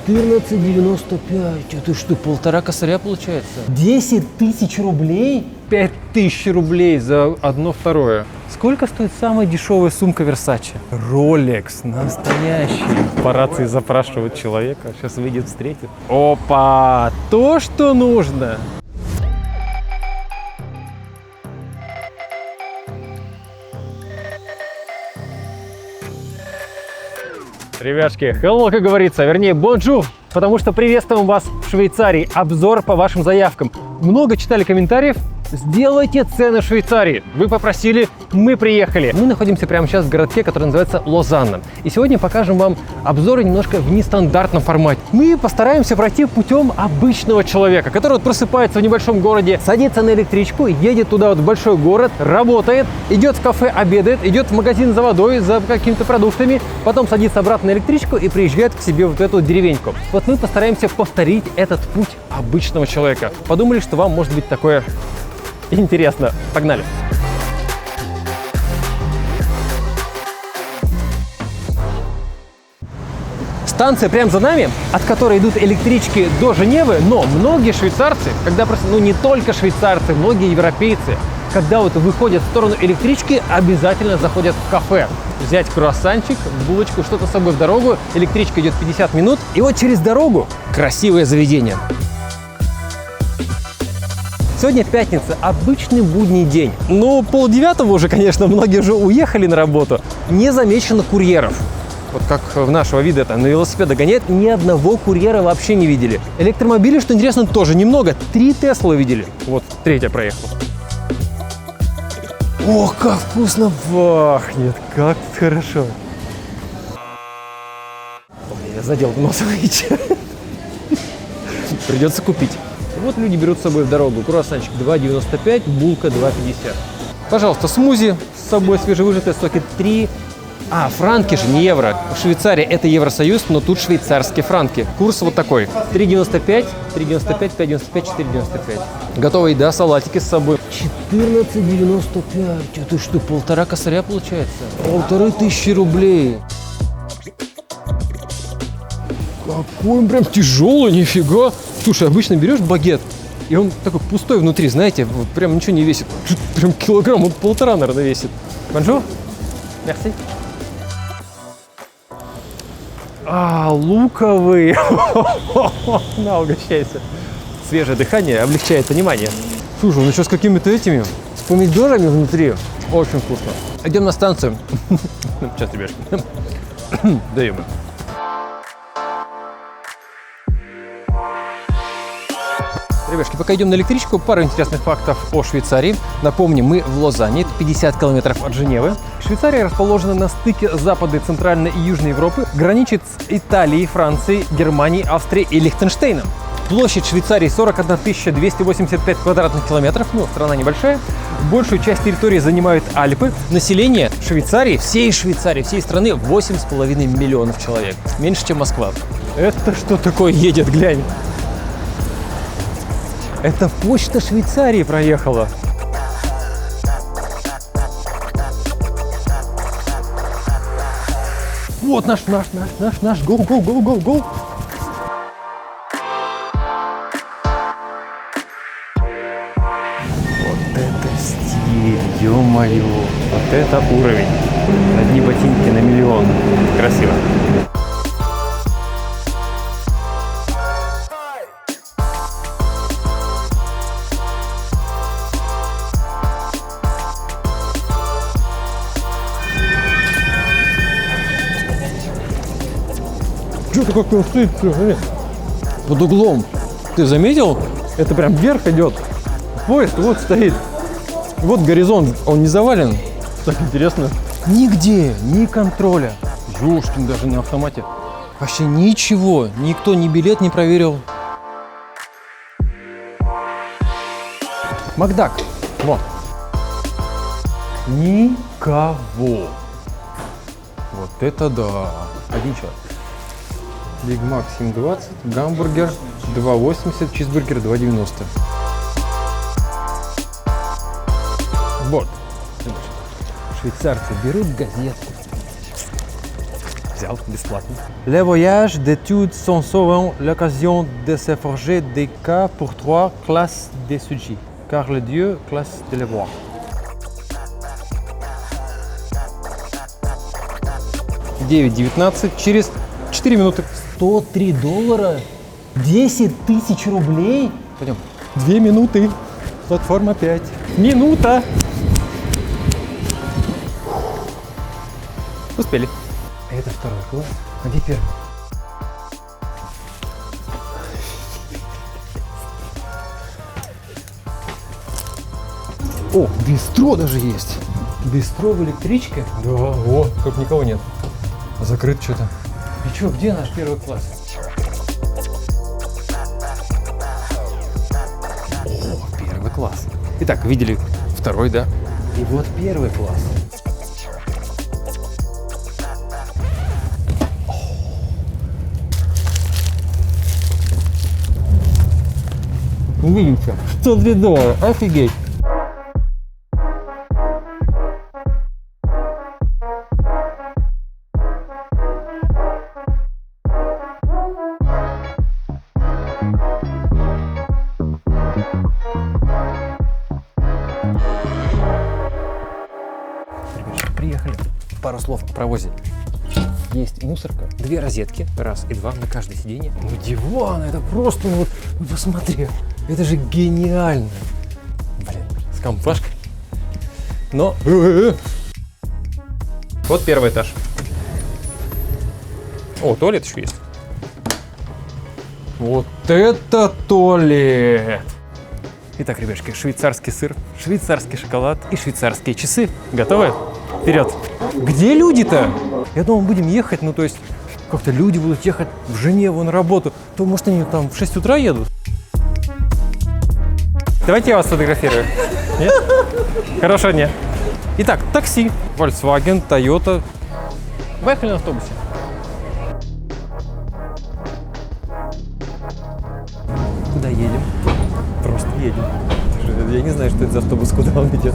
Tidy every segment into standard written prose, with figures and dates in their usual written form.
14,95. Это что, полтора косаря получается? 10 тысяч рублей? 5000 рублей за одно второе. Сколько стоит самая дешевая сумка Versace? Rolex, настоящий. По рации запрашивают человека, сейчас выйдет, встретит. Опа, то, что нужно. Ребятушки, hello, как говорится, вернее, bonjour, потому что приветствуем вас в Швейцарии. Обзор по вашим заявкам. Много читали комментариев. Сделайте цены в Швейцарии. Вы попросили, мы приехали. Мы находимся прямо сейчас в городке, который называется Лозанна. И сегодня покажем вам обзоры немножко в нестандартном формате. Мы постараемся пройти путем обычного человека, который вот просыпается в небольшом городе, садится на электричку, едет туда вот в большой город, работает, идет в кафе, обедает, идет в магазин за водой, за какими-то продуктами, потом садится обратно на электричку и приезжает к себе вот в эту деревеньку. Вот мы постараемся повторить этот путь обычного человека. Подумали, что вам может быть такое интересно. Погнали! Станция прямо за нами, от которой идут электрички до Женевы, но многие швейцарцы, когда просто, не только швейцарцы, многие европейцы, когда вот выходят в сторону электрички, обязательно заходят в кафе. Взять круассанчик, булочку, что-то с собой в дорогу. Электричка идет 50 минут. И вот через дорогу красивое заведение. Сегодня пятница, обычный будний день. Ну, 8:30 уже, конечно, многие уже уехали на работу. Не замечено курьеров. Вот как в нашего вида это на велосипеде гоняет, ни одного курьера вообще не видели. Электромобилей, что интересно, тоже немного. 3 Теслы видели. Вот, 3-я проехала. Ох, как вкусно пахнет, как хорошо. Я задел нос, видите. Придется купить. Вот люди берут с собой в дорогу круассанчик 2,95, булка 2,50. Пожалуйста, смузи с собой свежевыжатые соки 3. Франки же, не евро. В Швейцарии это Евросоюз, но тут швейцарские франки. Курс вот такой. 3,95, 3,95, 5,95, 4,95. Готовая еда, салатики с собой. 14,95. Это что, полтора косаря получается? 1500 рублей. Какой он прям тяжелый, нифига. Слушай, обычно берешь багет, и он такой пустой внутри, знаете, вот прям ничего не весит. Тут прям килограмм, вот 1,5, наверное, весит. Бонжур. Мерси. Луковый. На, угощайся. Свежее дыхание облегчает понимание. Слушай, он еще с какими-то этими, с помидорами внутри. Очень вкусно. Идем на станцию. Сейчас, ребят. Даем. Ребятки, пока идем на электричку, пару интересных фактов о Швейцарии. Напомню, мы в Лозанне, это 50 километров от Женевы. Швейцария расположена на стыке Западной, Центральной и Южной Европы, граничит с Италией, Францией, Германией, Австрией и Лихтенштейном. Площадь Швейцарии 41 285 квадратных километров, страна небольшая. Большую часть территории занимают Альпы. Население Швейцарии, всей страны 8,5 миллионов человек. Меньше, чем Москва. Это что такое едет, глянь? Это почта Швейцарии проехала. Вот наш, go. Вот это стиль, ё-моё. Вот это уровень. Одни ботинки на миллион. Красиво. Что-то как он стоит под углом. Ты заметил? Это прям вверх идет. Поезд вот стоит. Вот горизонт, он не завален. Так интересно. Нигде, ни контроля. Ёшкин, даже на автомате. Вообще ничего. Никто ни билет не проверил. Макдак. Вот. Никого. Вот это да. Один человек. Биг Мак 7,20, гамбургер 2,80, чизбургер 2,90. Вот. Швейцарцы берут газетку. Взял. взял бесплатно. Les voyages d'études sont souvent l'occasion de se forger des cas pour trois classes de sujets, car le Dieu classe de les voir. 9:19 через 4 минуты. $103? 10 тысяч рублей? Пойдем. 2 минуты. Платформа 5. Минута. Успели. Это второй класс. А где первый? О, бистро даже есть. Бистро в электричке? Да, о, тут никого нет. Закрыт что-то. И что, где наш первый класс? О, первый класс. Итак, видели второй, да? И вот первый класс. Увидимся. $103. Офигеть. Приехали. Пару слов о провозе. Есть мусорка, 2 розетки, раз и 2 на каждое сиденье. Ну диван, это просто, ну посмотри, это же гениально. Блин, с компашкой. Но... Вот первый этаж. О, туалет еще есть. Вот это туалет! Итак, ребятушки, швейцарский сыр, швейцарский шоколад и швейцарские часы. Готовы? Вперед! Где люди-то? Я думал, будем ехать, ну то есть как-то люди будут ехать в Женеву на работу. То может они там в 6 утра едут? Давайте я вас сфотографирую. Нет? Хорошего дня. Итак, такси. Volkswagen, Toyota. Поехали на автобусе. Куда едем? Просто едем. Я не знаю, что это за автобус, куда он идет.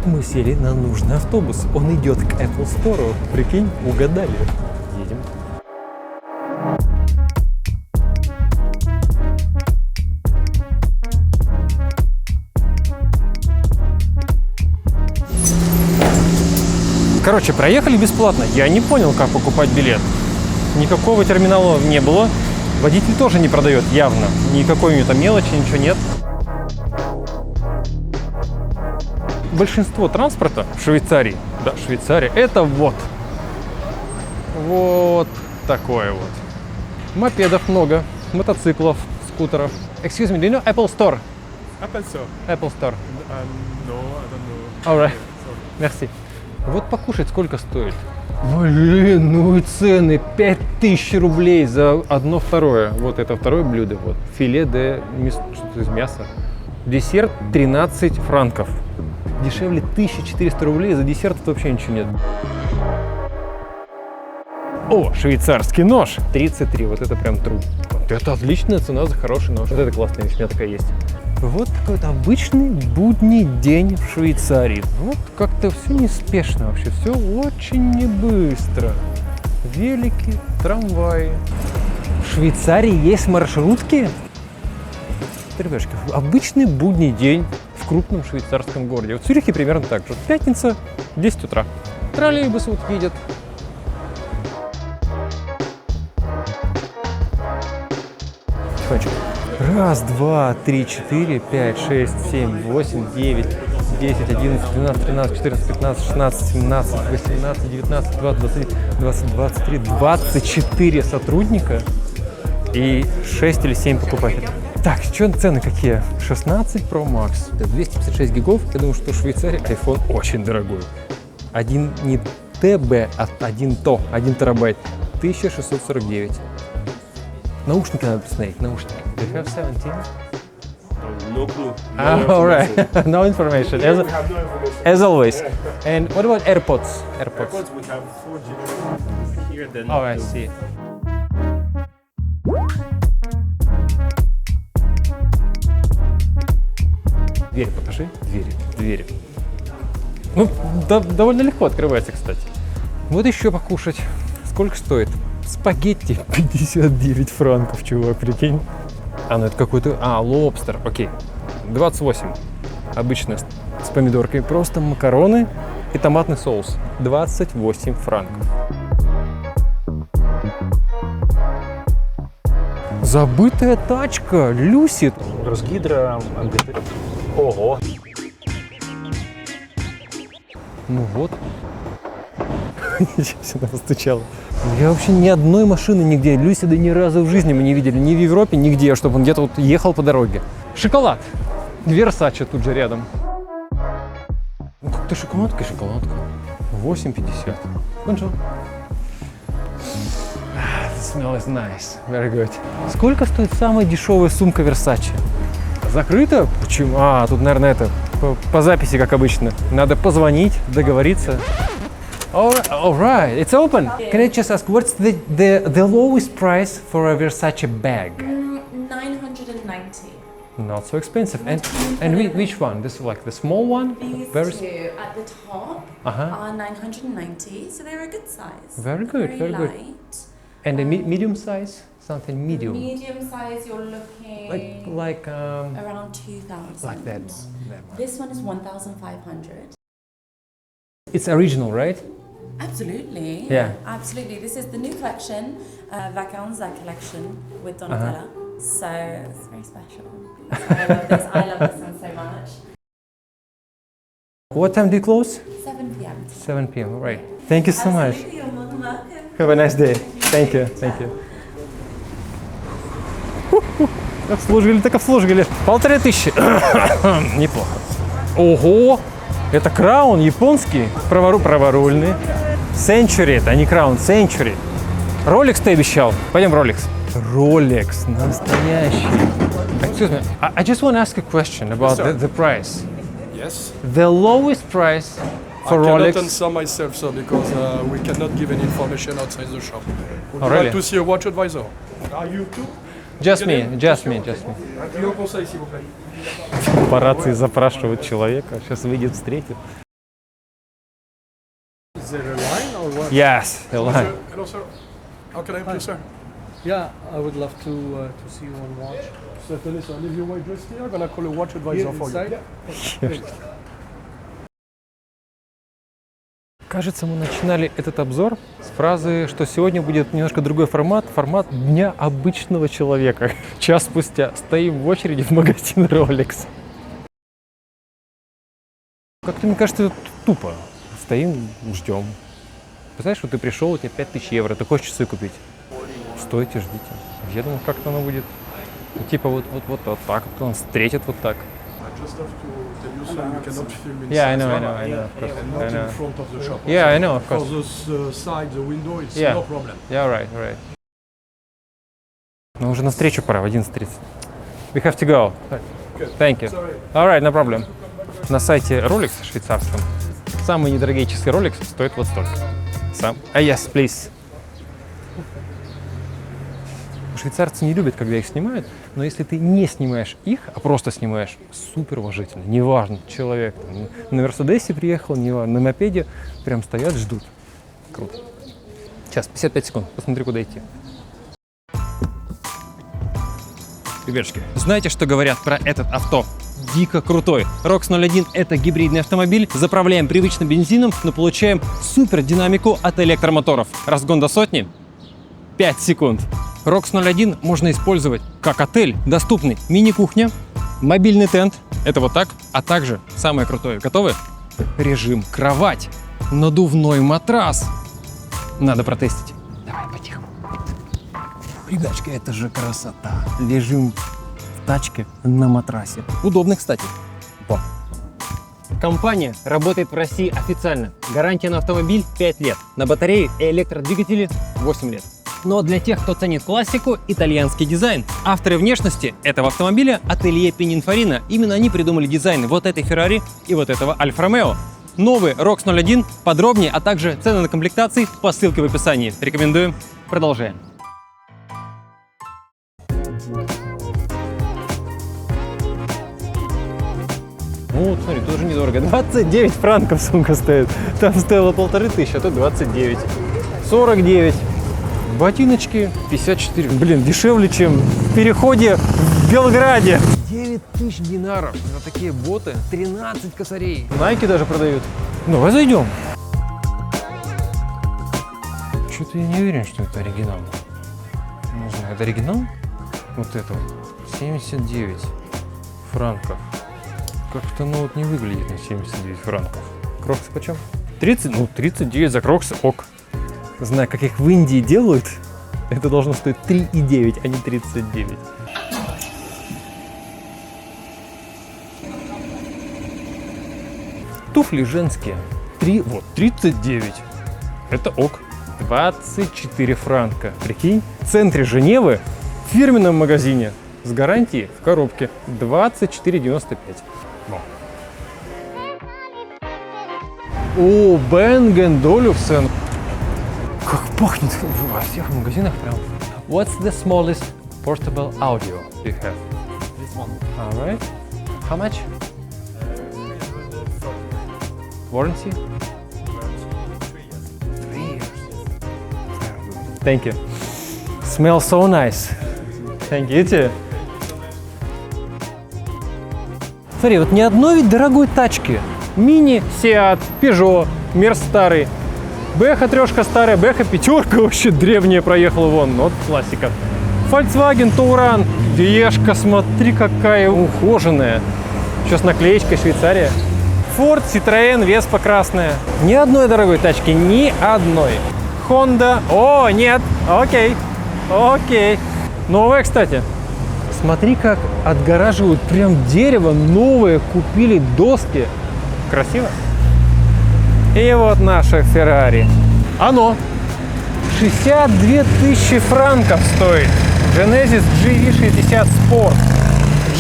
Мы сели на нужный автобус. Он идет к Apple Store. Прикинь, угадали. Едем. Короче, проехали бесплатно. Я не понял, как покупать билет. Никакого терминала не было. Водитель тоже не продает, явно. Никакой у него там мелочи, ничего нет. Большинство транспорта в Швейцарии, да, Швейцария, это вот такое вот. Мопедов много, мотоциклов, скутеров. Excuse me, do you know Apple Store? Apple Store? Apple Store. No, I don't know. Alright, merci. Вот покушать сколько стоит? Блин, ну и цены 5000 рублей за одно второе. Вот это второе блюдо, вот. Филе де что-то из мяса. Десерт 13 франков. Дешевле 1400 рублей, за десерт вообще ничего нет. О, швейцарский нож. 33, вот это прям true. Вот это отличная цена за хороший нож. Вот это классная вещь, у меня такая есть. Вот такой вот обычный будний день в Швейцарии. Вот как-то все неспешно вообще, все очень не быстро. Велики, трамваи. В Швейцарии есть маршрутки? Ребятушки, обычный будний день в крупном швейцарском городе. Вот в Цюрихе примерно так же. Пятница, 10 утра. Троллейбус вот едет. Тихонечко. Раз, два, три, четыре, пять, шесть, семь, восемь, девять, 10, 11, 12, 13, 14, 15, 16, 17, 18, 19, 20, 21, 20, 23, 24 сотрудника и 6 или 7 покупателей. Так, что цены какие? 16 Pro Max, 256 гигов. Я думаю, что в Швейцарии iPhone очень дорогой. Один не ТБ, а 1 терабайт. 1649. Наушники надо посмотреть, наушники. Do you have 17? No clue. All right. No information. Yeah, we have no information. As always. Yeah. And what about AirPods? AirPods. Airpods, we have 4G here, then. Oh, I see. Двери покажи. Двери. Ну, довольно легко открывается, кстати. Вот еще покушать. сколько стоит? Спагетти 59 франков, чувак, прикинь. А, ну это какой-то... А, лобстер, окей. 28. Обычно с помидоркой. Просто макароны и томатный соус. 28 франков. Забытая тачка, Люси. Росгидро, ого. Ну вот. Ничего себе, она постучала. Я вообще ни одной машины нигде, Люсида ни разу в жизни мы не видели. Ни в Европе, нигде, чтобы он где-то вот ехал по дороге. Шоколад. Версаче тут же рядом. Ну как-то шоколадка и шоколадка. 8,50. Bonjour. The smell is nice. Very good. Сколько стоит самая дешевая сумка Versace? Закрыто? Почему? А, тут, наверное, это по записи, как обычно. Надо позвонить, договориться. All right, it's open. Can I just ask, what's the lowest price for a Versace bag? 990. Not so expensive. And which one? This like the small one? These Very two at the top are 990, so they're a good size. Very good, very good. Light. And a medium size? Something medium. Medium size, you're looking around 2,000. like that. This one is 1,500. It's original, right? Absolutely. Yeah. Absolutely. This is the new collection, Vacanza collection with Donatella. So it's very special. So I love this. I love this one so much. What time do you close? 7 p.m. 7 p.m. All right. Thank you so much. Absolutely, you're more than welcome. Have a nice day. Thank you. Thank you. Обслуживали, так обслуживали. 1500. Неплохо. Ого! Это краун японский, праворульный. Century, это не краун, Century. Rolex ты обещал. Пойдем Rolex. Rolex, настоящий. Excuse me, I just want to ask a question about the price. Yes. The lowest price for I Rolex. cannot answer myself, sir, because we cannot give any information outside the shop. Would you really? like to see a watch advisor? Are you too? Just me. Client conseil, s'il vous plaît. По рации запрашивают человека, сейчас выйдет, встретит. Is there a line or what? Yes, the line. Hello, sir. How can I help you, sir? Yeah, I would love to see one watch. Certainly, sir. Leave your white dress here. I'm gonna call a watch advisor for you. inside? Кажется, мы начинали этот обзор с фразы, что сегодня будет немножко другой формат, формат дня обычного человека. Час спустя стоим в очереди в магазин Rolex. Как-то, мне кажется, это тупо. Стоим, ждем. Представляешь, что ты пришел, у тебя 5000 евро, ты хочешь часы купить. Стойте, ждите. Я думал, как-то оно будет. Ну, типа вот так, вот он встретит вот так. I just have to tell you, sir, you cannot film inside. Yeah, I know, of course. And not in front of the shop. Yeah, I know, of For course. the side, the window, it's Yeah. no problem. Yeah, right. Но уже навстречу пора, в 11:30. We have to go. Thank you. Sorry. All right, no problem. На сайте Rolex швейцарском самые недорогие часы Rolex стоят вот столько. Yes, please. Швейцарцы не любят, когда их снимают, но если ты не снимаешь их, а просто снимаешь, супер уважительно, неважно, человек там, на Мерседесе приехал, неважно, на мопеде, прям стоят, ждут. Круто. Сейчас, 55 секунд, посмотри, куда идти. Ребятушки, знаете, что говорят про этот авто? Дико крутой. ROX 01 — это гибридный автомобиль. Заправляем привычным бензином, но получаем супер динамику от электромоторов. Разгон до сотни — 5 секунд. ROX 01 можно использовать как отель. Доступны мини-кухня, мобильный тент, это вот так, а также, самое крутое, готовы? Режим кровать, надувной матрас. Надо протестить. Давай потихоньку. Ребятушки, это же красота. Лежим в тачке на матрасе. Удобно, кстати. Во. Компания работает в России официально. Гарантия на автомобиль 5 лет. На батареи и электродвигатели 8 лет. Но для тех, кто ценит классику, итальянский дизайн. Авторы внешности этого автомобиля — ателье Pininfarina. Именно они придумали дизайн вот этой Ferrari и вот этого Alfa Romeo. Новый ROX 01 подробнее, а также цены на комплектации по ссылке в описании. Рекомендуем. Продолжаем. Ну, вот, смотри, тоже недорого. 29 франков сумка стоит. Там стоило 1500, а тут 29. 49. Ботиночки 54. Блин, дешевле, чем в переходе в Белграде. 9000 динаров за такие боты. 13 косарей. Найки даже продают. Давай зайдем. Что-то я не уверен, что это оригинал. Не знаю, это оригинал? Вот это вот. 79 франков. Как-то ну вот не выглядит на 79 франков. Кроксы почем? 30? Ну 39 за кроксы, ок. Знаю, как их в Индии делают, это должно стоить 3,9, а не 39. Туфли женские. 39. Это ок. 24 франка. Прикинь, в центре Женевы, в фирменном магазине, с гарантией в коробке. 24,95. О, Бенген Олюфсен. Как пахнет во всех магазинах прям. What's the smallest portable audio you have? This one. All right. How much? Warranty? 3 years. Thank you. Smells so nice. Thank you. You. Смотри, вот ни одной ведь дорогой тачки. Мини, Seat, Peugeot, Мерс старый. Бэха трешка старая, Бэха пятерка вообще древняя проехала вон, вот классика. Volkswagen Touran, Дешка, смотри какая ухоженная. Сейчас наклеечка Швейцария. Ford, Citroën, Vespa красная. Ни одной дорогой тачки, ни одной. Honda, о, нет, окей, окей. Новая, кстати. Смотри, как отгораживают прям дерево, новые купили доски. Красиво. И вот наша Ferrari. Оно 62 тысячи франков стоит. Genesis GV60 Sport.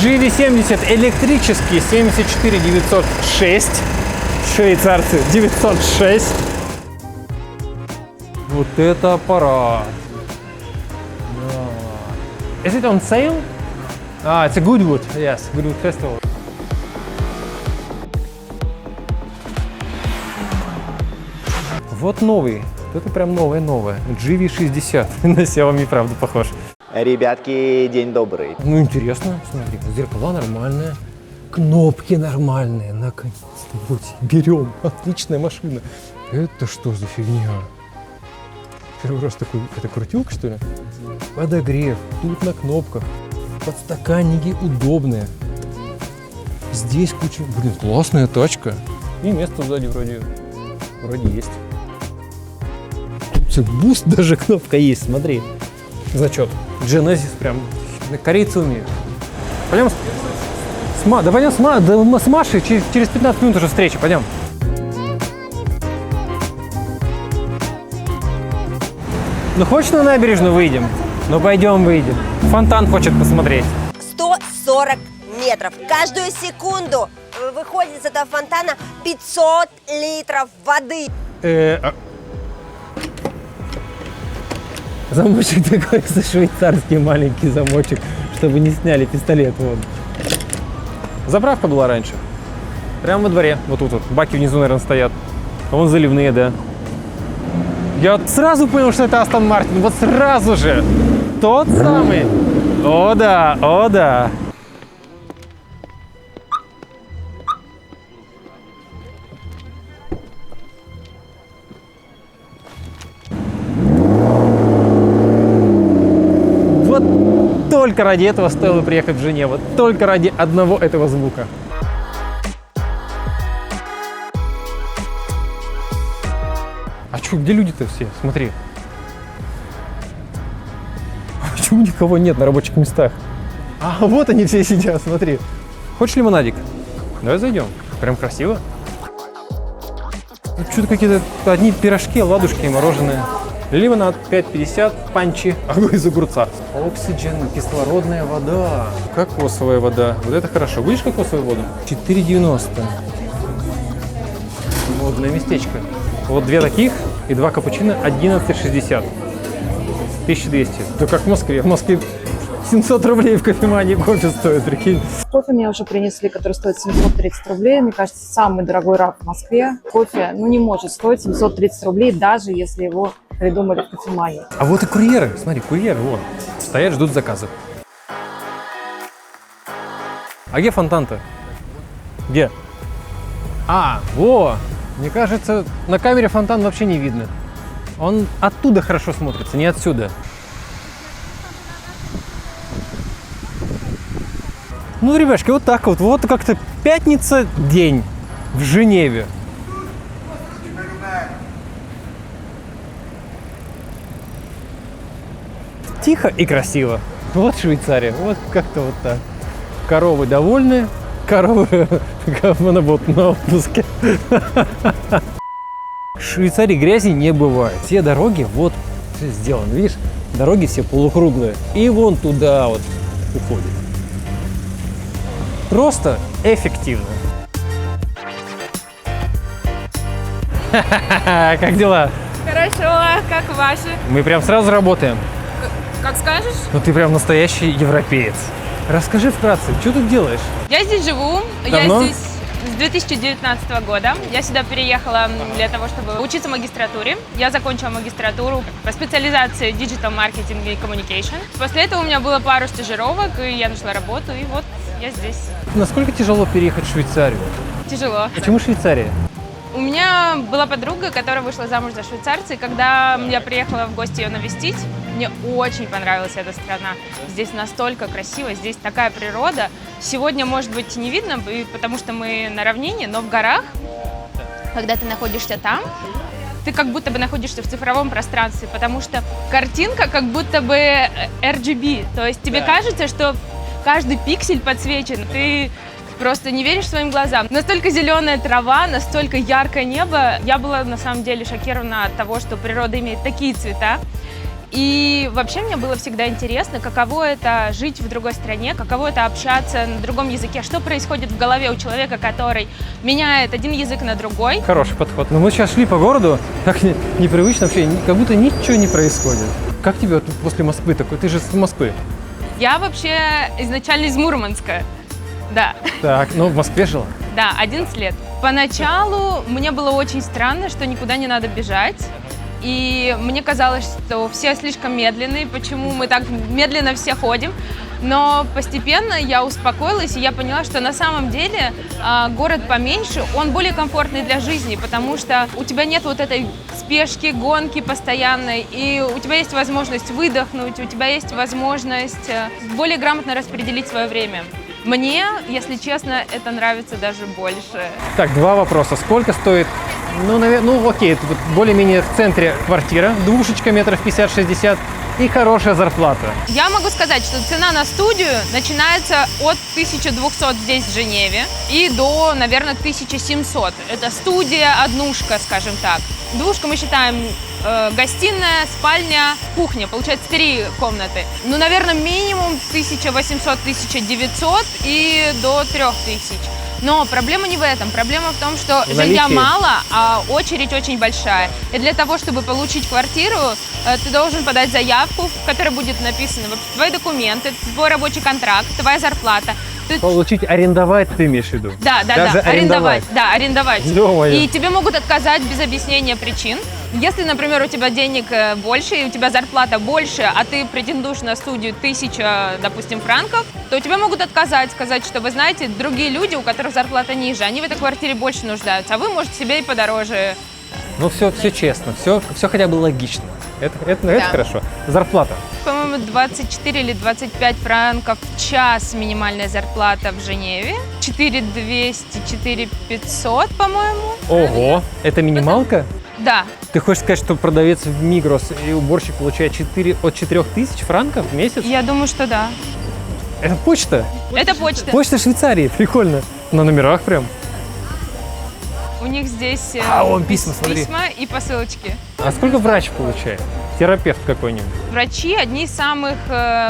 GV70 электрический 74 906. Швейцарцы 906. Вот это аппарат. Is it on sale? It's a Goodwood. Yes, Goodwood Festival. Вот новый. Это прям новое-новое. GV60. На Xiaomi, правда, похож. Ребятки, день добрый. Ну, интересно. Смотри, зеркала нормальные. Кнопки нормальные. Наконец-то. Вот, берем. Отличная машина. Это что за фигня? Первый раз такой... Это крутилка, что ли? Подогрев. Тут на кнопках. Подстаканники удобные. Здесь куча... Блин, классная тачка. И место сзади вроде есть. Буст даже кнопка есть, смотри. Зачет. Genesis прям. Корейцы умеют. Пойдем с Машей. Через 15 минут уже встреча. Пойдем. Ну, хочешь на набережную выйдем? Ну, пойдем выйдем. Фонтан хочет посмотреть. 140 метров. Каждую секунду выходит из этого фонтана 500 литров воды. Замочек такой, швейцарский маленький замочек, чтобы не сняли пистолет. Вот. Заправка была раньше. Прямо во дворе. Вот тут вот. Баки внизу, наверное, стоят. А вон заливные, да. Я сразу понял, что это Астон Мартин. Вот сразу же. Тот самый. О да, о да. Только ради этого стоило приехать в Женеву. Только ради одного этого звука. А чё, где люди-то все? Смотри. Почему никого нет на рабочих местах? А вот они все сидят, смотри. Хочешь лимонадик? Давай зайдем. Прям красиво. Что-то какие-то одни пирожки, ладушки и мороженое. Лимонад 5,50, панчи, из огурца. Оксиджен, кислородная вода. Кокосовая вода. Вот это хорошо. Будешь кокосовую воду? 4,90. Модное местечко. Вот две таких и два капучино 11,60. 1200. Да как в Москве. В Москве 700 рублей в кофемании кофе стоит, прикинь. Кофе мне уже принесли, который стоит 730 рублей. Мне кажется, самый дорогой раф в Москве. Кофе, не может стоить 730 рублей, даже если его придумали в кофемании. А вот и курьеры. Смотри, курьеры, вон. Стоят, ждут заказов. А где фонтан-то? Где? А, во! Мне кажется, на камере фонтан вообще не видно. Он оттуда хорошо смотрится, не отсюда. Ну, ребятки, вот так вот. Вот как-то пятница, день в Женеве. Тихо и красиво. Вот Швейцария. Вот как-то вот так. Коровы довольны. Коровы на отпуске. В Швейцарии грязи не бывает. Все дороги вот сделаны. Видишь, дороги все полукруглые. И вон туда вот уходит. Просто эффективно. Как дела? Хорошо, как ваши? Мы прям сразу работаем. Как скажешь? Ну ты прям настоящий европеец. Расскажи вкратце, что тут делаешь? Я здесь живу. Давно? Я здесь с 2019 года. Я сюда переехала для того, чтобы учиться в магистратуре. Я закончила магистратуру по специализации Digital Marketing и Communication. После этого у меня было пару стажировок, и я нашла работу, и вот я здесь. Насколько тяжело переехать в Швейцарию? Тяжело. Почему Швейцария? У меня была подруга, которая вышла замуж за швейцарца, и когда я приехала в гости ее навестить, мне очень понравилась эта страна. Здесь настолько красиво, здесь такая природа. Сегодня, может быть, не видно, потому что мы на равнине, но в горах, когда ты находишься там, ты как будто бы находишься в цифровом пространстве, потому что картинка как будто бы RGB, то есть тебе кажется, что каждый пиксель подсвечен, ты просто не веришь своим глазам. Настолько зеленая трава, настолько яркое небо. Я была на самом деле шокирована от того, что природа имеет такие цвета. И вообще мне было всегда интересно, каково это жить в другой стране, каково это общаться на другом языке, что происходит в голове у человека, который меняет один язык на другой. Хороший подход. Но мы сейчас шли по городу, так непривычно вообще, как будто ничего не происходит. Как тебе вот после Москвы такой? Ты же с Москвы. Я вообще изначально из Мурманска. Да. Так, ну в Москве жила? Да, 11 лет. Поначалу мне было очень странно, что никуда не надо бежать. И мне казалось, что все слишком медленные, почему мы так медленно все ходим. Но постепенно я успокоилась, и я поняла, что на самом деле город поменьше, он более комфортный для жизни, потому что у тебя нет вот этой спешки, гонки постоянной, и у тебя есть возможность выдохнуть, у тебя есть возможность более грамотно распределить свое время. Мне, если честно, это нравится даже больше. Так, два вопроса. Сколько стоит, ну окей, это вот более-менее в центре квартира, двушечка метров 50-60 и хорошая зарплата? Я могу сказать, что цена на студию начинается от 1200 здесь, в Женеве, и до, наверное, 1700. Это студия, однушка, скажем так. Двушка мы считаем гостиная, спальня, кухня. Получается 3 комнаты. Ну, наверное, минимум 1800-1900 и до 3000. Но проблема не в этом. Проблема в том, что жилья мало, а очередь очень большая. И для того, чтобы получить квартиру, ты должен подать заявку, в которой будет написано твои документы, твой рабочий контракт, твоя зарплата. Получить, арендовать ты имеешь в виду? Да, арендовать. Да, арендовать. Ё-моё. И тебе могут отказать без объяснения причин. Если, например, у тебя денег больше, и у тебя зарплата больше, а ты претендуешь на студию 1000, допустим, франков, то тебе могут отказать, сказать, что вы знаете, другие люди, у которых зарплата ниже, они в этой квартире больше нуждаются, а вы можете себе и подороже. Ну, все честно, все хотя бы логично. Это хорошо. Зарплата? По-моему, 24 или 25 франков в час минимальная зарплата в Женеве. 4200, 4500, по-моему. Ого, это минималка? Да. Ты хочешь сказать, что продавец в Мигрос и уборщик получает от 4000 франков в месяц? Я думаю, что да. Это почта? Это почта. Почта Швейцарии, прикольно. На номерах прям. У них здесь вон письма, смотри. письма и посылочки. А сколько врач получает? Терапевт какой-нибудь? Врачи – одни из самых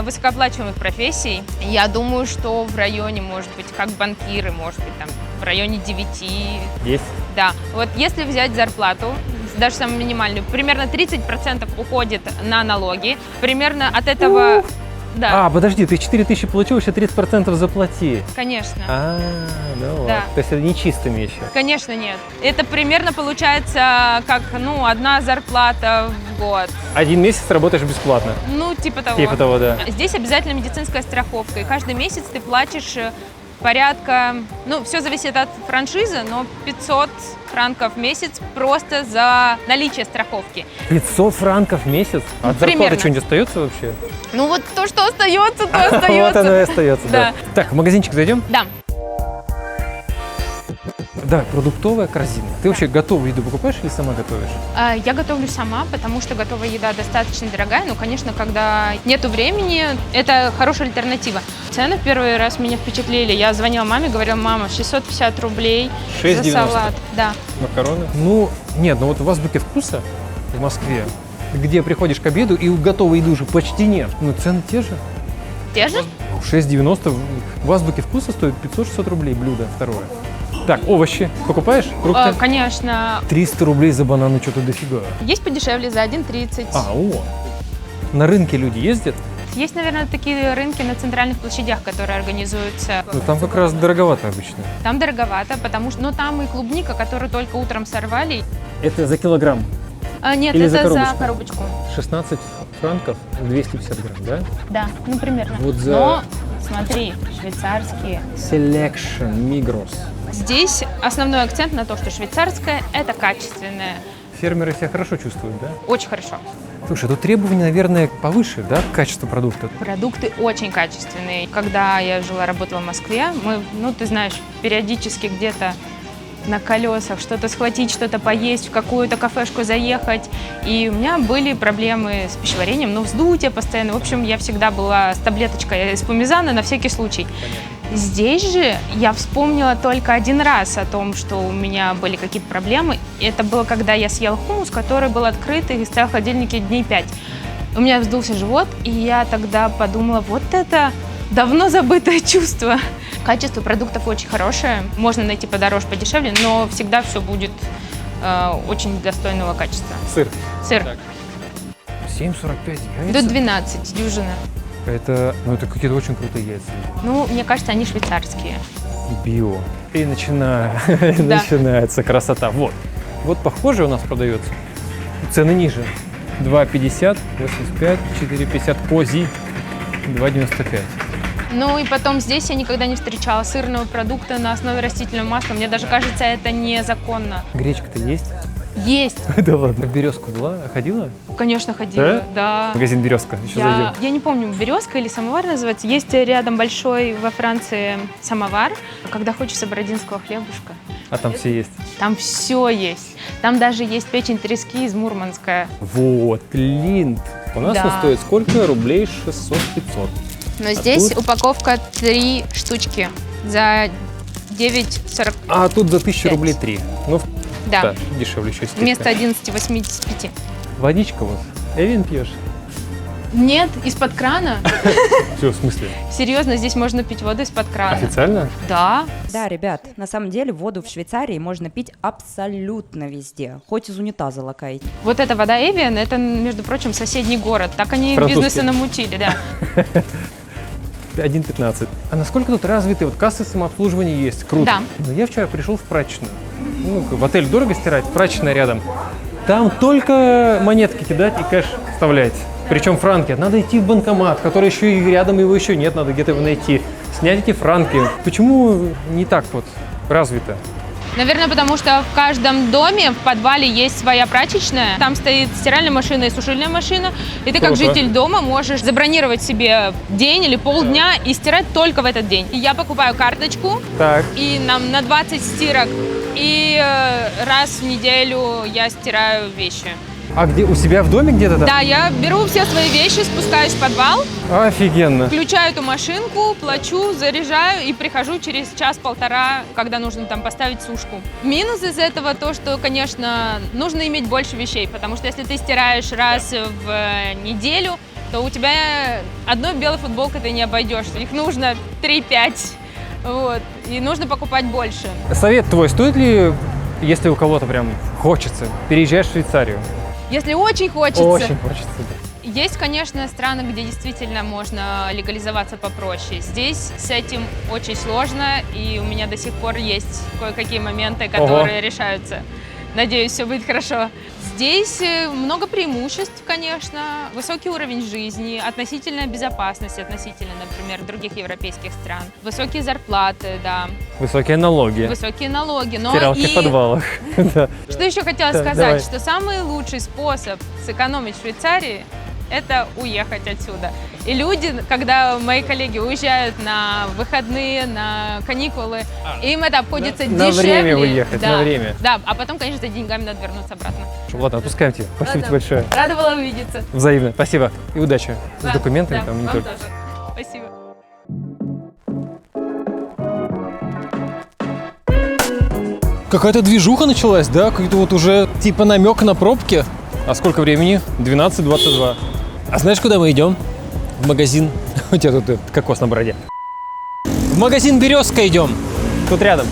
высокооплачиваемых профессий. Я думаю, что в районе, может быть, как банкиры, может быть, там в районе 9. Есть? Да. Вот если взять зарплату, даже самую минимальную, примерно 30% уходит на налоги. Примерно от этого Да. А, подожди, ты 4000 получил, еще 30% заплати. Конечно. Ну ладно. Да. То есть это не чистыми еще. Конечно, нет. Это примерно получается как, одна зарплата в год. 1 месяц работаешь бесплатно. Ну, типа того. Типа того, да. Здесь обязательно медицинская страховка, и каждый месяц ты платишь порядка, все зависит от франшизы, но 500 франков в месяц просто за наличие страховки. 500 франков в месяц? От зарплаты Примерно. что-нибудь остается вообще? Ну вот то, что остается, то Вот остается. оно и остается, да. Да. Так, в магазинчик зайдем? Да. Да, продуктовая корзина. Ты вообще готовую еду покупаешь или сама готовишь? Я готовлю сама, потому что готовая еда достаточно дорогая. Ну, конечно, когда нету времени, это хорошая альтернатива. Цены в первый раз меня впечатлили. Я звонила маме, говорила: мама, 650 рублей за 6,90. салат. Да. Макароны? Ну, нет, ну вот в «Азбуке вкуса» в Москве, где приходишь к обеду и готовой еды уже почти нет. Ну, цены те же. Те же? 6,90 в «Азбуке вкуса» стоит 560 рублей блюдо второе. Так, овощи покупаешь? Фрукты? Конечно. 300 рублей за бананы, что-то дофига. Есть подешевле за 1,30. На рынке люди ездят? Есть, наверное, такие рынки на центральных площадях, которые организуются. Ну, там как раз дороговато обычно. Там дороговато, потому что там и клубника, которую только утром сорвали. Это за килограмм? Нет, Или это за за коробочку. 16 франков 250 грамм, да? Да, примерно. Вот за- Но смотри, швейцарские. Selection Migros. Здесь основной акцент на то, что швейцарское – это качественное. Фермеры себя хорошо чувствуют, да? Очень хорошо. Слушай, тут требования, наверное, повыше, да, к качеству продукта? Продукты очень качественные. Когда я жила, работала в Москве, мы, ты знаешь, периодически где-то на колесах что-то схватить, что-то поесть, в какую-то кафешку заехать. И у меня были проблемы с пищеварением, вздутие постоянно. В общем, я всегда была с таблеточкой эспумизана на всякий случай. Здесь же я вспомнила только один раз о том, что у меня были какие-то проблемы. Это было, когда я съела хумус, который был открыт и стоял в холодильнике дней 5. У меня вздулся живот, и я тогда подумала, вот это давно забытое чувство. Качество продуктов очень хорошее, можно найти подороже, подешевле, но всегда все будет очень достойного качества. Сыр. Сыр. 7,45 яйца? До 12 дюжина. Это какие-то очень крутые яйца. Мне кажется, они швейцарские. Био. И начинается красота. Вот похоже у нас продается. Цены ниже. 2,50, 85, 4,50 кози, 2,95. И потом здесь я никогда не встречала сырного продукта на основе растительного масла. Мне даже кажется, это незаконно. Гречка-то есть? Есть. Да ладно. В «Березку» была? Ходила? Конечно, ходила, да. Магазин «Березка». Еще зайдем. Я не помню, «Березка» или «Самовар» называется. Есть рядом большой во Франции «Самовар». Когда хочется бородинского хлебушка. А там все есть? Там все есть. Там даже есть печень трески из Мурманска. Вот, линд. У нас он стоит сколько? Рублей 600-500. Но здесь упаковка 3 штучки за 9,40. А тут за 1000 рублей 3. Да. Дешевле еще скидка. Вместо 11,85. Водичка вот. Эвин пьешь? Нет, из-под крана. Все, в смысле? Серьезно, здесь можно пить воду из-под крана. Официально? Да. Да, ребят, на самом деле воду в Швейцарии можно пить абсолютно везде, хоть из унитаза лакаете. Вот эта вода Эвиан, это, между прочим, соседний город. Так они бизнесы намутили, да. 1,15. А насколько тут развиты кассы самообслуживания есть? Круто. Да. Но я вчера пришел в прачечную. В отель дорого стирать, прачечная рядом. Там только монетки кидать и кэш вставлять. Причем франки. Надо идти в банкомат, который еще и рядом его еще нет, надо где-то его найти. Снять эти франки. Почему не так развито? Наверное, потому что в каждом доме в подвале есть своя прачечная. Там стоит стиральная машина и сушильная машина. И ты как житель дома можешь забронировать себе день или полдня и стирать только в этот день. И я покупаю карточку, и нам на 20 стирок. И раз в неделю я стираю вещи. А где? У себя в доме где-то? Да, я беру все свои вещи, спускаюсь в подвал. Офигенно. Включаю эту машинку, плачу, заряжаю и прихожу через час-полтора, когда нужно там поставить сушку. Минус из этого то, что, конечно, нужно иметь больше вещей, потому что если ты стираешь раз в неделю, то у тебя одной белой футболкой ты не обойдешься. Их нужно 3-5. И нужно покупать больше. Совет твой, стоит ли, если у кого-то прям хочется, переезжаешь в Швейцарию? Если очень хочется. Очень хочется, да. Есть, конечно, страны, где действительно можно легализоваться попроще. Здесь с этим очень сложно, и у меня до сих пор есть кое-какие моменты, которые решаются. Надеюсь, все будет хорошо. Здесь много преимуществ, конечно, высокий уровень жизни, относительная безопасность относительно, например, других европейских стран, высокие зарплаты, да. Высокие налоги. Высокие налоги, но Стиралки в подвалах. Что еще хотела сказать, давай. что самый лучший способ сэкономить в Швейцарии – это уехать отсюда. И люди, когда мои коллеги уезжают на выходные, на каникулы, им это обходится дешевле. На время уехать, да, на время. Да, а потом, конечно, за деньгами надо вернуться обратно. Ладно, отпускаем тебя. Спасибо тебе большое. Рада была увидеться. Взаимно. Спасибо. И удачи Да, с документами, да, там не вам только. тоже. Спасибо. Какая-то движуха началась, да? Какой-то вот уже типа намек на пробки. А сколько времени? 12:22. А знаешь, куда мы идем? В магазин. У тебя тут кокос на бороде. В магазин «Березка» идем. Тут рядом.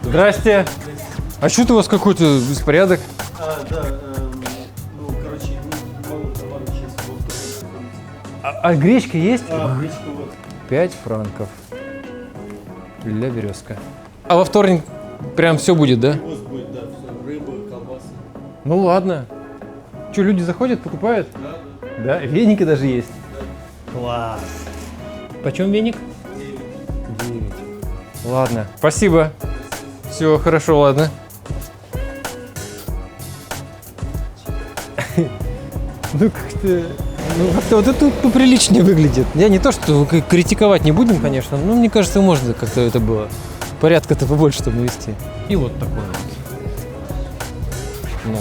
Здрасте. А что-то у вас какой-то беспорядок? А гречка есть? Гречка вот. 5 франков. Для «Березка». А во вторник прям все будет, да? Будет, да, все. Рыба, колбасы. Ну ладно. Что, люди заходят, покупают? Да. Да, веники даже есть. Класс. Почем веник? 9. Ладно, спасибо. Все, хорошо, ладно. Ну как-то... Ну как-то вот это поприличнее выглядит. Я не то, что критиковать не будем, конечно, но мне кажется, можно как-то это было. Порядка-то побольше, чтобы навести. И вот такой вот. Ну...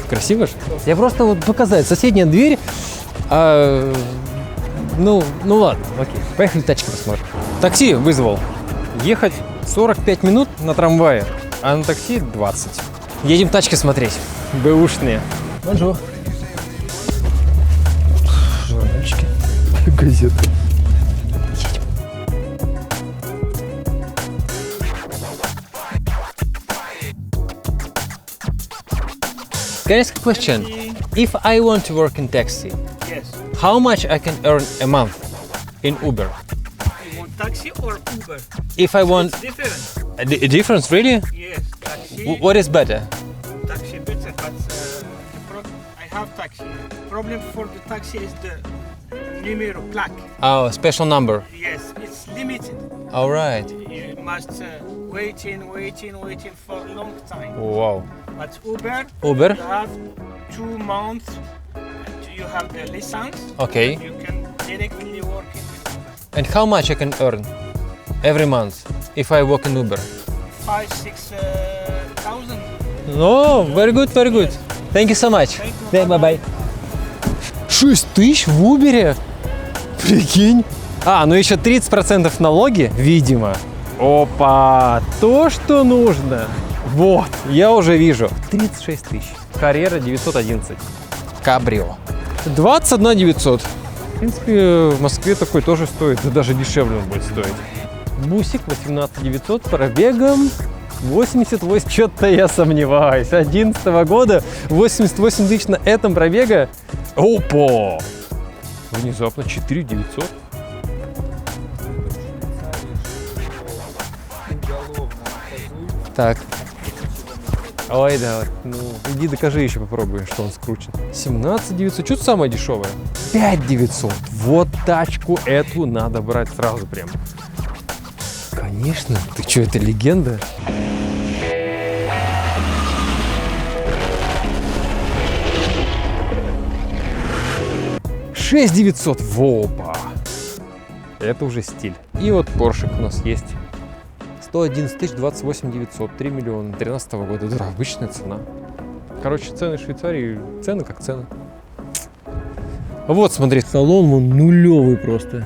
Красиво же? Я просто вот показать. Соседняя дверь. Ну ладно, окей. Поехали тачки посмотрим. Такси вызвал. Ехать 45 минут на трамвае, а на такси 20. Едем тачки смотреть. Бэушные. Бонжур. Журнальчики. Газеты. Едем. Can I ask a question? If I want to work in taxi, Yes. how much I can earn a month in Uber? You want taxi or Uber? If I want It's different. a difference, really? Yes, taxi. What is better? Taxi better, but I have taxi. Problem for the taxi is the numero plaque. Oh, special number. Yes, it's limited. All right. You must waiting for a long time. Wow. But Uber, Uber? you have 2 months. You have the license. Okay. You can directly work in Uber. And how much I can earn every month if I work in Uber? 5-6 thousand. Oh, very good, very good. Thank you so much. Yeah, bye-bye. 6 тысяч в Uber? Прикинь. А, ну еще 30% налоги, видимо. Опа, то, что нужно. Вот, я уже вижу. 36 тысяч. Карьера 911. Кабрио. 21 900. В принципе, в Москве такой тоже стоит, да даже дешевле он будет стоить. Бусик 18 900 пробегом 88, что-то я сомневаюсь. 11 года 88 тысяч на этом пробега. Опа! Внезапно 4 900. Так. Ой, да, ну иди докажи еще, попробуй, что он скручен. 17 900, что-то самое дешевое. 5 900. Вот тачку эту надо брать сразу прям. Конечно, ты что, это легенда? $6 900. Вопа. Это уже стиль. И вот Поршик у нас есть. 111 тысяч 28 900, 3 миллиона 2013 года. Да, обычная цена. Короче, цены в Швейцарии, цены как цены. Вот, смотри, салон он нулевый просто.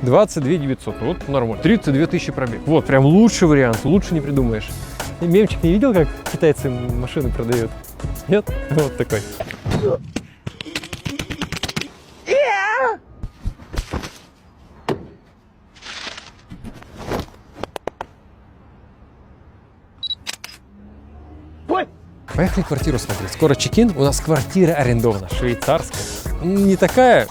22 900, вот нормально. 32 тысячи пробег. Вот, прям лучший вариант, лучше не придумаешь. Мемчик не видел, как китайцы машины продают? Нет? Вот такой. Поехали квартиру смотреть. Скоро чекин. У нас квартира арендована. Швейцарская. Не такая.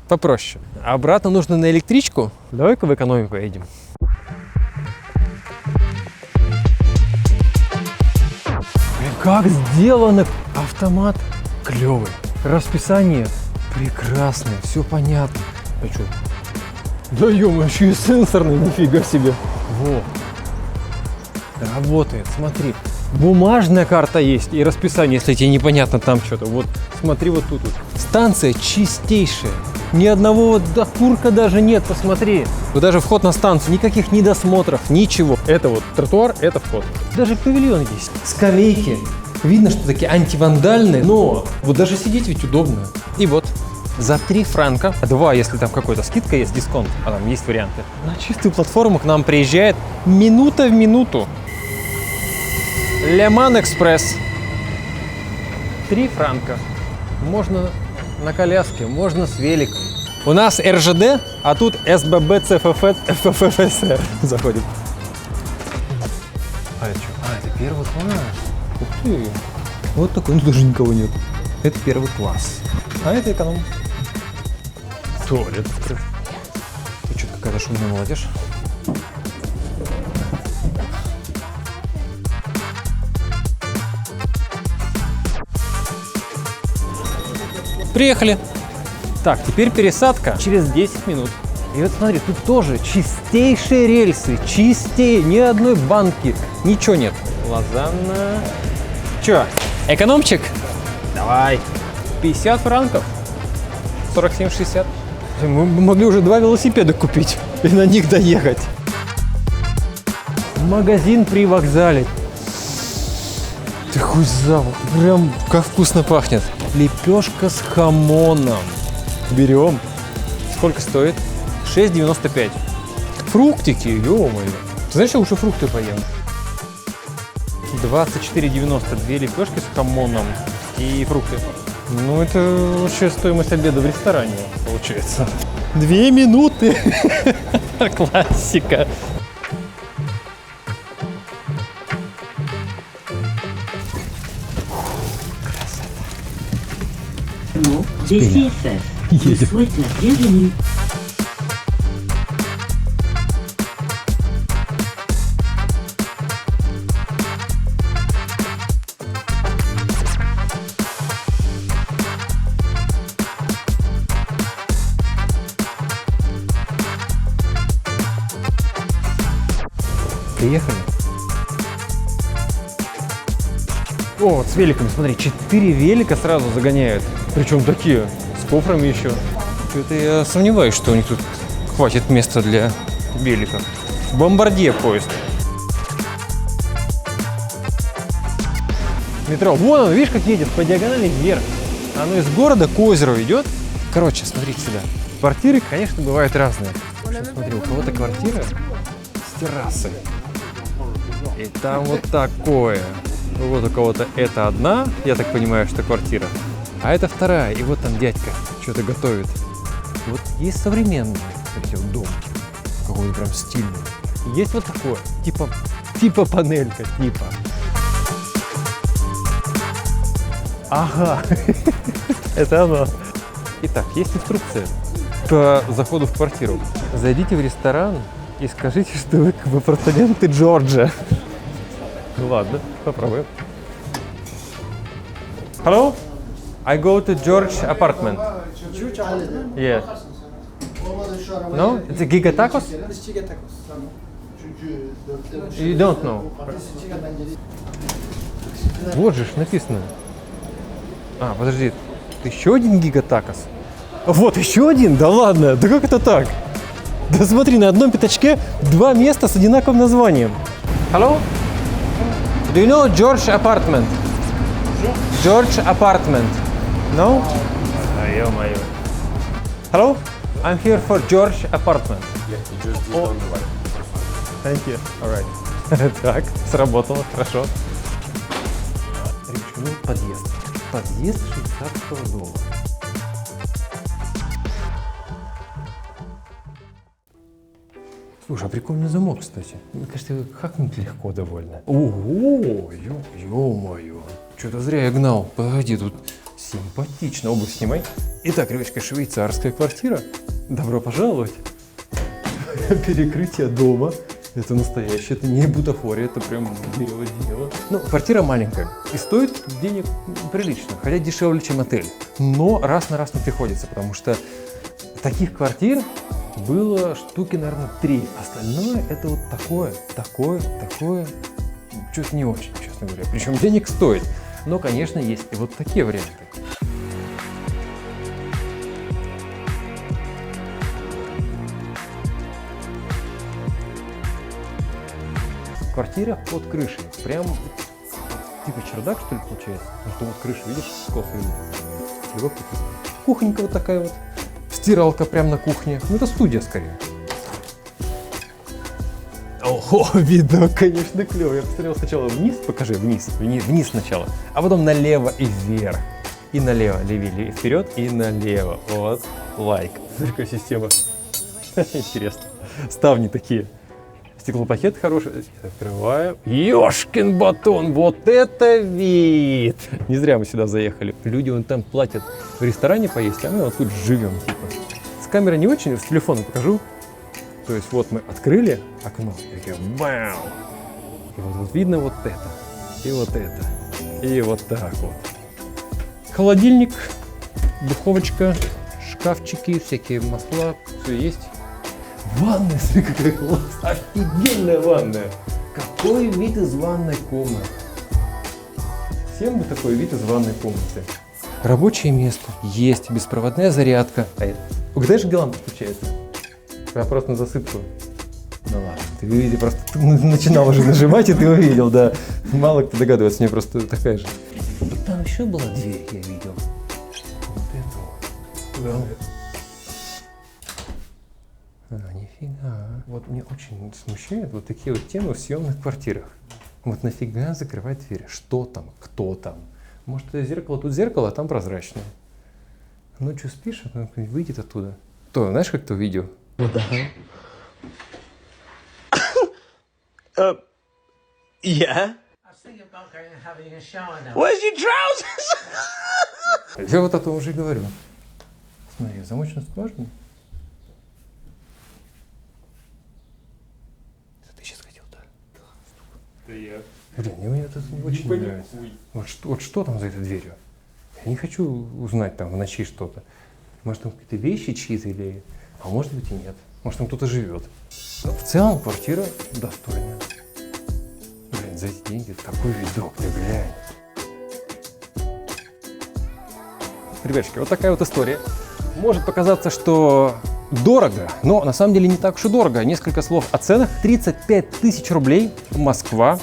Попроще. Обратно нужно на электричку. Давай-ка в экономику поедем. Как сделано! Автомат клевый. Расписание прекрасное. Все понятно. А что? Да ё-моё, еще и сенсорный, нифига себе. Во. Работает, смотри. Бумажная карта есть и расписание, если тебе непонятно там что-то. Вот смотри вот тут вот. Станция чистейшая. Ни одного вот окурка даже нет, посмотри. Вот даже вход на станцию, никаких недосмотров, ничего. Это вот тротуар, это вход. Даже павильон есть. Скамейки. Видно, что такие антивандальные, но вот даже сидеть ведь удобно. И вот за 3 франка, 2, если там какой-то скидка есть, дисконт, а там есть варианты. На чистую платформу к нам приезжает минута в минуту Леман Экспресс. 3 франка. Можно на коляске, можно с великом. У нас РЖД, а тут СББ ЦФФСР заходит. А это что? А, это первый класс. Ух ты. Вот такой, ну даже никого нет. Это первый класс. А это эконом. Туалет. Ты что-то какая-то шумная молодежь. Приехали. Так, теперь пересадка через 10 минут. И вот смотри, тут тоже чистейшие рельсы, чистее, ни одной банки, ничего нет. Лозанна. Че, экономчик? Давай. 50 франков. 47,60. Мы могли уже 2 велосипеда купить и на них доехать. Магазин при вокзале. Ты хуй запах. Прям как вкусно пахнет. Лепешка с хамоном. Берем. Сколько стоит? 6,95. Фруктики, ё-моё. Ты знаешь, я лучше фрукты поем. 24,90. 2 лепешки с хамоном и фрукты. Ну, это вообще стоимость обеда в ресторане, получается. 2 минуты. Классика. Едем. Приехали. О, вот с великами, смотри, 4 велика сразу загоняют. Причем такие, с кофрами еще. Что-то я сомневаюсь, что у них тут хватит места для великов. Бомбардье поезд. Метро. Вон он, видишь, как едет по диагонали вверх. Оно из города к озеру идет. Короче, смотрите сюда. Квартиры, конечно, бывают разные. Сейчас смотри, у кого-то квартира с террасой. И там вот такое. Вот у кого-то это одна, я так понимаю, что квартира. А это вторая. И вот там дядька что-то готовит. Вот есть современный, смотрите, вот дом. Какой-то прям стильный. Есть вот такое, типа панелька, типа. Ага, это оно. Итак, есть инструкция по заходу в квартиру. Зайдите в ресторан и скажите, что вы в апартаменты Джорджа. Ну ладно, попробуем. Hello? I go to George apartment. Yeah. No? It's a Giga Tacos? You don't know? Вот же ж написано. А, подожди. Еще один Giga Tacos? Вот, еще один? Да ладно, да как это так? Да смотри, на одном пятачке 2 места с одинаковым названием. Hello? Do you know George apartment? George apartment. No? Ё-моё. Hello? I'm here for George apartment. Thank you. All right. Так, сработало, хорошо. Ребятки, ну подъезд. Подъезд швейцарского дома. Слушай, а прикольный замок, кстати. Мне кажется, хакнуть легко довольно. Ого, ё-моё. Что-то зря я гнал. Погоди, тут симпатично. Обувь снимай. Итак, ребятки, швейцарская квартира. Добро пожаловать. Перекрытие дома. Это настоящее, это не бутафория, это прям дело. Ну, квартира маленькая и стоит денег прилично, хотя дешевле, чем отель. Но раз на раз не приходится, потому что таких квартир было штуки, наверное, 3. Остальное это вот такое. Что-то не очень, честно говоря. Причем денег стоит. Но, конечно, есть и вот такие варианты. Квартира под крышей. Прям типа чердак, что ли, получается? Ну что вот крыша, видишь, скос идет. Кухонька вот такая вот. Стиралка прям на кухне. Ну это студия скорее. Ого, видно, конечно, клево. Я посмотрел сначала вниз, покажи, вниз сначала, а потом налево и вверх. И налево, левее, вперед и налево. Вот, лайк. Такая система. Интересно. Ставни такие. Стеклопакет хороший. Открываю. Ёшкин батон, вот это вид! Не зря мы сюда заехали. Люди вон там платят в ресторане поесть, а мы вот тут живем. Типа. С камеры не очень, с телефона покажу. То есть вот мы открыли окно, и такие вау! И вот видно вот это, и вот это, и вот так вот. Холодильник, духовочка, шкафчики, всякие масла, все есть. Ванная, смотри, какая классная, офигенная ванная. Какой вид из ванной комнаты. Всем бы такой вид из ванной комнаты. Рабочее место есть, беспроводная зарядка. Угадаешь, где лампа включается? Я просто на засыпку. Ну ладно, ты увидел, просто ты начинал уже нажимать, и ты увидел, да. Мало кто догадывается, мне просто такая же. Там еще была дверь, я видел. Вот это вот. Да. Нифига. Вот мне очень смущает вот такие вот темы в съемных квартирах. Вот нафига закрывать дверь? Что там? Кто там? Может, это зеркало? Тут зеркало, а там прозрачное. Ну что, спишь, а потом выйдет оттуда. То, знаешь, как то видео? Вот да. Yeah. Where's your trousers? Я вот о том уже говорю. Смотри, замочную скважину. Это ты сейчас хотел, да? Да я. Блин, мне это не очень нравится. Вот что там за этой дверью? Я не хочу узнать там в ночи что-то. Может, там какие-то вещи чьи-то или... А может быть и нет. Может, там кто-то живет. Но в целом квартира достойная. Блин, за эти деньги такой видок, ты глянь. Ребятушки, вот такая вот история. Может показаться, что дорого, но на самом деле не так уж и дорого. Несколько слов о ценах. 35 тысяч рублей. Москва.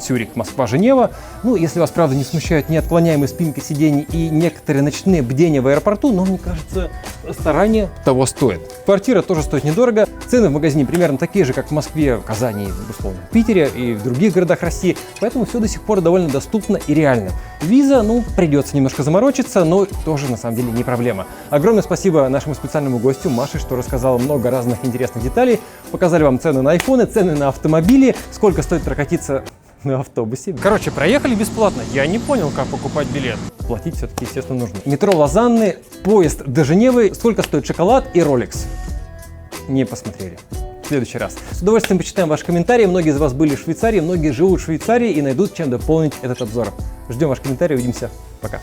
Цюрих, Москва, Женева. Ну, если вас, правда, не смущают неотклоняемые спинки сидений и некоторые ночные бдения в аэропорту, но, мне кажется, старание того стоит. Квартира тоже стоит недорого. Цены в магазине примерно такие же, как в Москве, Казани, условно, в Питере и в других городах России. Поэтому все до сих пор довольно доступно и реально. Виза, ну, придется немножко заморочиться, но тоже, на самом деле, не проблема. Огромное спасибо нашему специальному гостю Маше, что рассказала много разных интересных деталей. Показали вам цены на айфоны, цены на автомобили, сколько стоит прокатиться на автобусе. Короче, проехали бесплатно. Я не понял, как покупать билет. Платить все-таки, естественно, нужно. Метро Лозанны, поезд до Женевы. Сколько стоит шоколад и Rolex? Не посмотрели. В следующий раз. С удовольствием почитаем ваши комментарии. Многие из вас были в Швейцарии, многие живут в Швейцарии и найдут чем дополнить этот обзор. Ждем ваши комментарии. Увидимся. Пока.